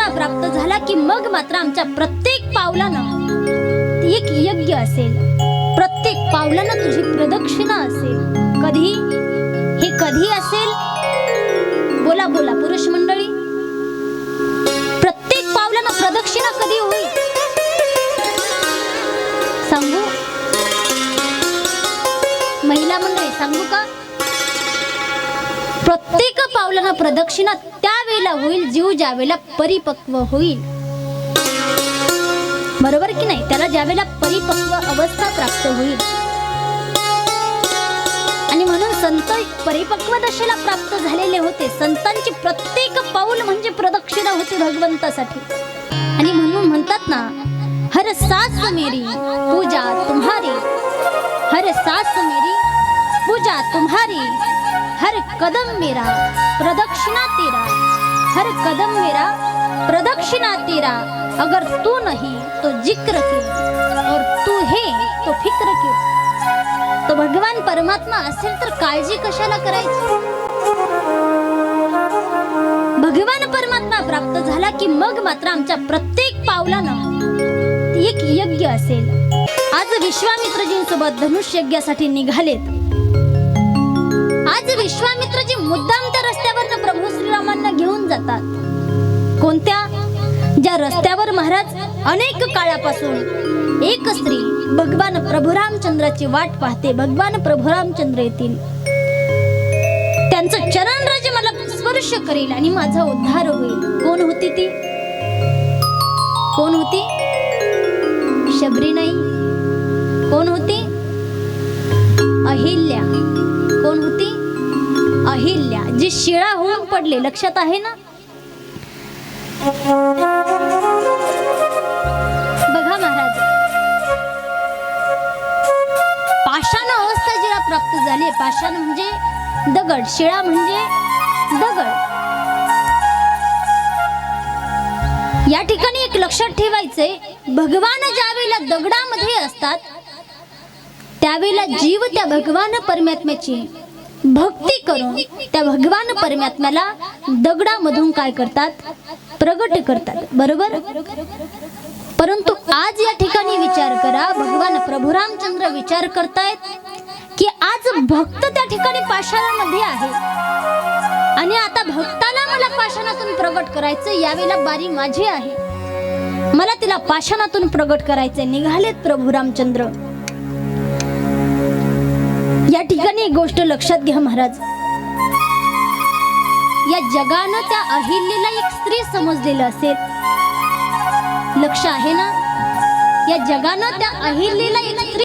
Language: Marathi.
परमात्मा प्राप्त झाला की मग मात्र आमच्या प्रत्येक पावलानं एक यज्ञ असेल, प्रत्येक पावलानं तुझी प्रदक्षिणा असेल. कधी? हे कधी असेल? बोला बोला पुरुष मंडळी, प्रत्येक पावलानं प्रदक्षिणा कधी होईल सांगू? महिला मंडळी सांगू का? प्रत्येक पावलानं प्रदक्षिणा त्यावेळेला होईल जीव ज्यावेळेला परिपक्व होईल. बरोबर की नाही? त्याला ज्यावेळेला परिपक्व अवस्था प्राप्त होईल. आणि म्हणून संत परिपक्व दशेला प्राप्त झालेले होते. संतांची प्रत्येक पाऊल म्हणजे प्रदक्षिणा होती भगवंतासाठी. आणि म्हणून म्हणतात ना, हर सास मेरी पूजा तुम्हारी, हर सास मेरी पूजा तुम्हारी, हर कदम मेरा प्रदक्षिणा तेरा, हर कदम मेरा प्रदक्षिणा तेरा. अगर तू नहीं तो जिक्र के और तू है तो फिक्र के. तो भगवान परमात्मा असेल तर काळजी कशाला करायची? भगवान परमात्मा प्राप्त झाला की मग मात्र आमच्या प्रत्येक पावलानं एक यज्ञ असेल. आज विश्वामित्रजींसोबत धनुष्य यज्ञासाठी निघालेत. आज विश्वामित्रजी मुद्दाम त्या रस्त्यावरनं प्रभू श्रीरामांना घेऊन जातात. कोणत्या? ज्या रस्त्यावर महाराज अनेक काळापासून एक स्त्री भगवान प्रभू रामचंद्राची वाट पाहते. भगवान प्रभू रामचंद्र येतील, त्यांचं चरणराज मला स्पर्श करेल आणि माझा उद्धार होईल. कोण होती ती? कोण होती? शबरी नाही. कोण होती? अहिल्या. कोण होती? अहिल्या, जी शिळा होऊन पडले. लक्षात आहे ना? बघा महाराज, पाषाण अवस्था जिला प्राप्त झाली. पाषाण म्हणजे दगड, शिळा म्हणजे दगड. या ठिकाणी एक लक्षात ठेवायचंय, भगवान ज्या वेळेला दगडामध्ये असतात त्यावेळेला जीव त्या भगवान परमात्म्याची भक्ती करून त्या भगवान परमात्म्याला दगडामधून काय करतात? प्रगट करतात. बरोबर? परंतु आज या ठिकाणी विचार करा, भगवान प्रभू रामचंद्र विचार करतायत की आज भक्त त्या ठिकाणी पाषाणामध्ये आहे आणि आता भक्ताला मला पाषाणातून प्रगट करायचं. यावेळेला बारी माझी आहे, मला तिला पाषाणातून प्रगट करायचे. निघालेत प्रभू रामचंद्र. या ठिकाणी एक गोष्ट लक्षात घ्या महाराज, या जगानं त्या अहिल्याला एक स्त्री समजलेलं असेल. लक्ष आहे ना? या जगानं त्या अहिल्याला एक स्त्री